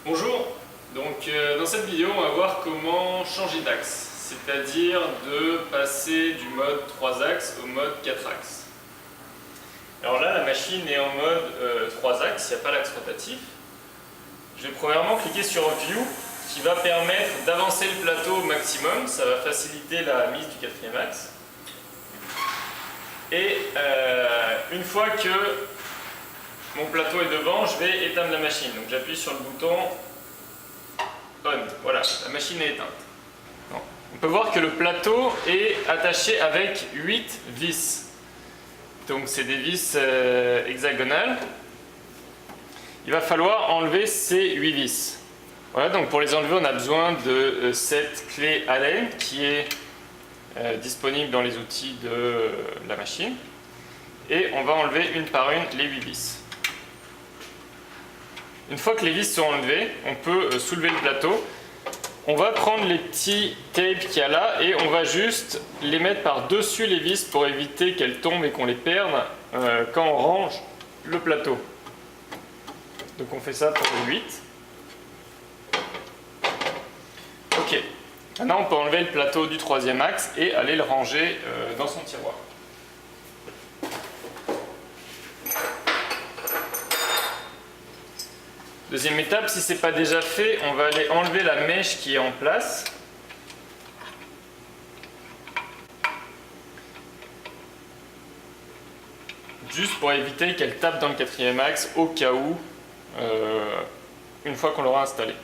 Bonjour, donc dans cette vidéo on va voir comment changer d'axe, c'est-à-dire de passer du mode 3 axes au mode 4 axes. Alors là la machine est en mode 3 axes, il n'y a pas l'axe rotatif. Je vais premièrement cliquer sur View qui va permettre d'avancer le plateau au maximum, ça va faciliter la mise du quatrième axe. Et une fois que mon plateau est devant, je vais éteindre la machine. Donc j'appuie sur le bouton On. Voilà, la machine est éteinte. Bon. On peut voir que le plateau est attaché avec 8 vis. Donc c'est des vis hexagonales. Il va falloir enlever ces 8 vis. Voilà, donc pour les enlever, on a besoin de cette clé Allen qui est disponible dans les outils de la machine. Et on va enlever une par une les 8 vis. Une fois que les vis sont enlevées, on peut soulever le plateau. On va prendre les petits tapes qu'il y a là et on va juste les mettre par-dessus les vis pour éviter qu'elles tombent et qu'on les perde quand on range le plateau. Donc on fait ça pour les 8. Ok. Maintenant on peut enlever le plateau du troisième axe et aller le ranger dans son tiroir. Deuxième étape, si ce n'est pas déjà fait, on va aller enlever la mèche qui est en place. Juste pour éviter qu'elle tape dans le quatrième axe au cas où, une fois qu'on l'aura installé.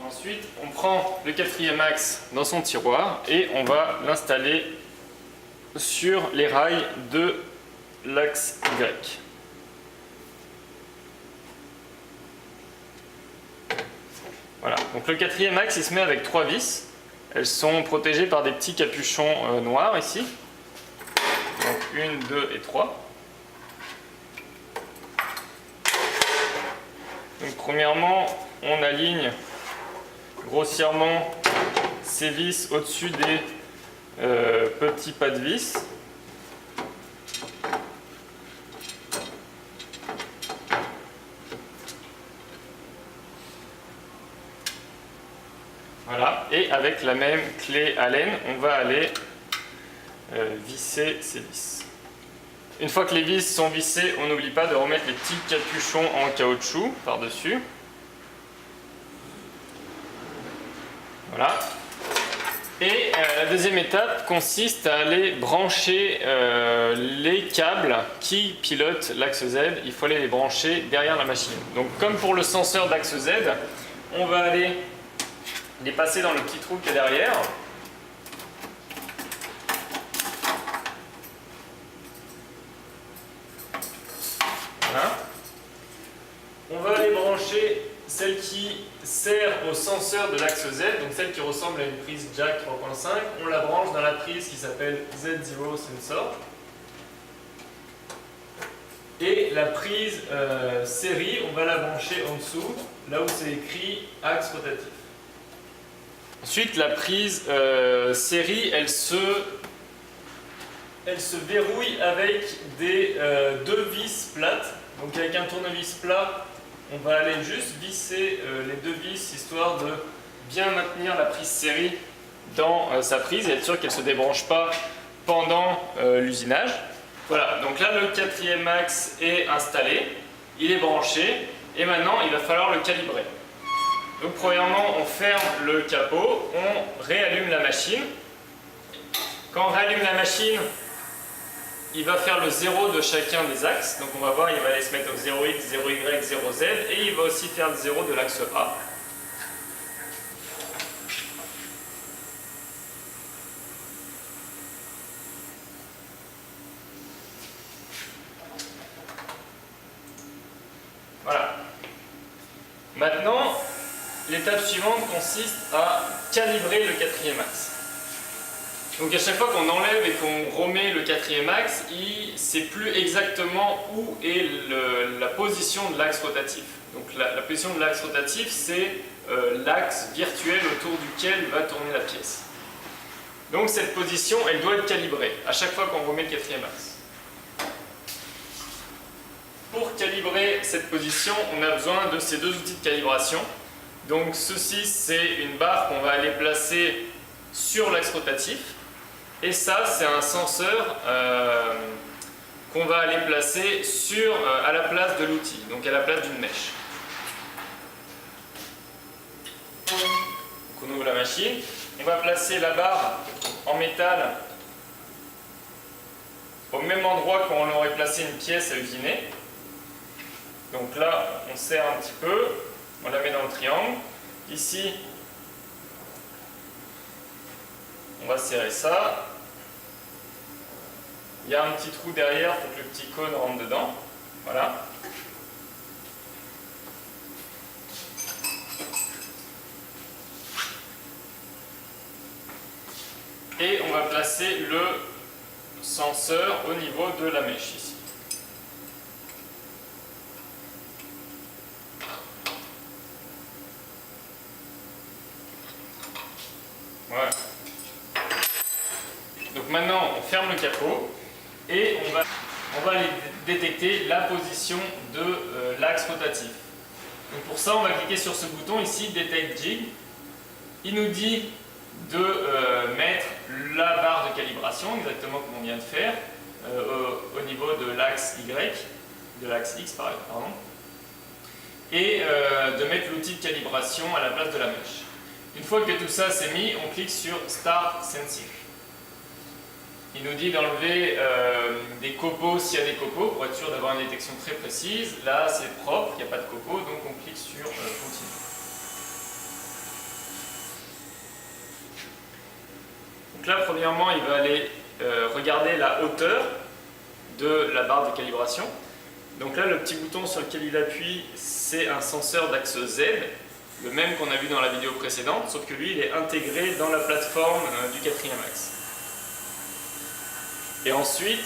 Ensuite, on prend le quatrième axe dans son tiroir et on va l'installer sur les rails de l'axe Y. Voilà, donc le quatrième axe il se met avec 3 vis. Elles sont protégées par des petits capuchons noirs ici. Donc 1, 2 et 3. Donc premièrement, on aligne grossièrement ces vis au-dessus des petits pas de vis. Voilà, et avec la même clé Allen, on va aller visser ces vis. Une fois que les vis sont vissées, on n'oublie pas de remettre les petits capuchons en caoutchouc par-dessus. Voilà. Et la deuxième étape consiste à aller brancher les câbles qui pilotent l'axe Z. Il faut aller les brancher derrière la machine. Donc comme pour le senseur d'axe Z, on va aller les passer dans le petit trou qui est derrière. Voilà. On va aller brancher celle qui sert au senseur de l'axe Z, donc celle qui ressemble à une prise jack 3.5. On la branche dans la prise qui s'appelle Z0 Sensor. Et la prise série, on va la brancher en dessous, là où c'est écrit axe rotatif. Ensuite, la prise série, elle se verrouille avec des 2 vis plates. Donc avec un tournevis plat, on va aller juste visser les 2 vis histoire de bien maintenir la prise série dans sa prise et être sûr qu'elle ne se débranche pas pendant l'usinage. Voilà, donc là le quatrième axe est installé, il est branché et maintenant il va falloir le calibrer. Donc premièrement, on ferme le capot, on réallume la machine. Quand on réallume la machine, il va faire le 0 de chacun des axes. Donc on va voir, il va aller se mettre au 0x, 0y, 0z et il va aussi faire le 0 de l'axe A. Voilà. Maintenant, l'étape suivante consiste à calibrer le quatrième axe. Donc à chaque fois qu'on enlève et qu'on remet le quatrième axe, il ne sait plus exactement où est la position de l'axe rotatif. Donc la position de l'axe rotatif, c'est l'axe virtuel autour duquel va tourner la pièce. Donc cette position, elle doit être calibrée à chaque fois qu'on remet le quatrième axe. Pour calibrer cette position, on a besoin de ces deux outils de calibration. Donc ceci, c'est une barre qu'on va aller placer sur l'axe rotatif. Et ça, c'est un senseur qu'on va aller placer à la place de l'outil, donc à la place d'une mèche. Donc on ouvre la machine. On va placer la barre en métal au même endroit qu'on aurait placé une pièce à usiner. Donc là, on serre un petit peu, on la met dans le triangle. Ici, on va serrer ça. Il y a un petit trou derrière pour que le petit cône rentre dedans. Voilà. Et on va placer le senseur au niveau de la mèche ici. Voilà. Donc maintenant on ferme le capot et on va aller détecter la position de l'axe rotatif. Donc pour ça on va cliquer sur ce bouton ici, Detect Jig. Il nous dit de mettre la barre de calibration, exactement comme on vient de faire, au niveau de l'axe Y, de l'axe X pardon, et de mettre l'outil de calibration à la place de la mèche. Une fois que tout ça c'est mis, on clique sur Start Sensing. Il nous dit d'enlever des copeaux s'il y a des copeaux, pour être sûr d'avoir une détection très précise. Là c'est propre, il n'y a pas de copeaux, donc on clique sur Continue. Donc là, premièrement, il va aller regarder la hauteur de la barre de calibration. Donc là, le petit bouton sur lequel il appuie, c'est un senseur d'axe Z, le même qu'on a vu dans la vidéo précédente, sauf que lui, il est intégré dans la plateforme du 4e axe. Et ensuite,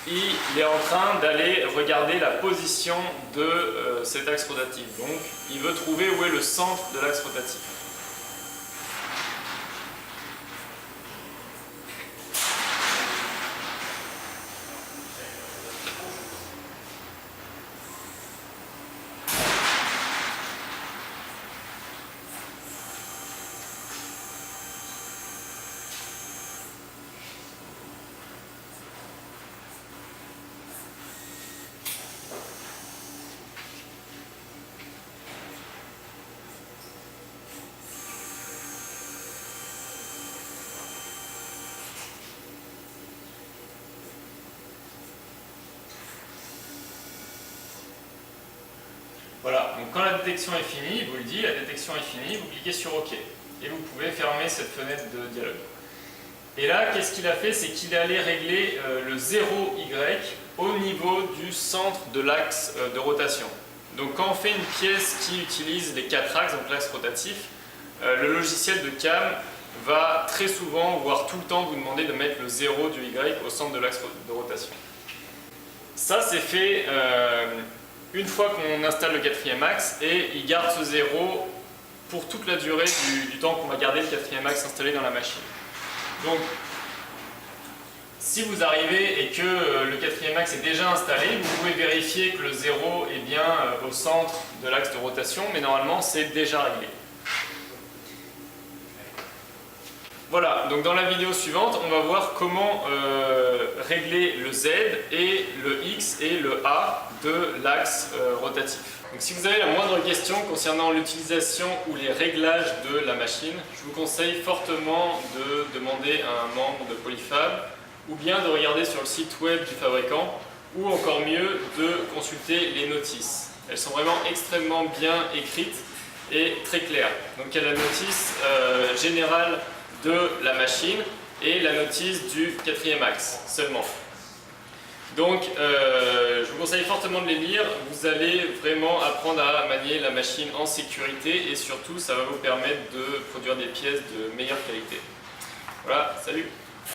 il est en train d'aller regarder la position de cet axe rotatif. Donc, il veut trouver où est le centre de l'axe rotatif. Voilà, donc quand la détection est finie, il vous le dit, la détection est finie, vous cliquez sur OK. Et vous pouvez fermer cette fenêtre de dialogue. Et là, qu'est-ce qu'il a fait? C'est qu'il est allé régler le 0Y au niveau du centre de l'axe de rotation. Donc quand on fait une pièce qui utilise les 4 axes, donc l'axe rotatif, le logiciel de CAM va très souvent, voire tout le temps, vous demander de mettre le 0 du Y au centre de l'axe de rotation. Ça, c'est fait une fois qu'on installe le 4e axe et il garde ce 0 pour toute la durée du temps qu'on va garder le 4e axe installé dans la machine. Donc, si vous arrivez et que le 4e axe est déjà installé, vous pouvez vérifier que le 0 est bien au centre de l'axe de rotation, mais normalement c'est déjà réglé. Voilà, donc dans la vidéo suivante, on va voir comment régler le Z et le X et le A de l'axe rotatif. Donc si vous avez la moindre question concernant l'utilisation ou les réglages de la machine, je vous conseille fortement de demander à un membre de Polyfab ou bien de regarder sur le site web du fabricant ou encore mieux de consulter les notices. Elles sont vraiment extrêmement bien écrites et très claires. Donc il y a la notice générale de la machine et la notice du 4e axe seulement. Donc je vous conseille fortement de les lire, vous allez vraiment apprendre à manier la machine en sécurité et surtout ça va vous permettre de produire des pièces de meilleure qualité. Voilà, salut!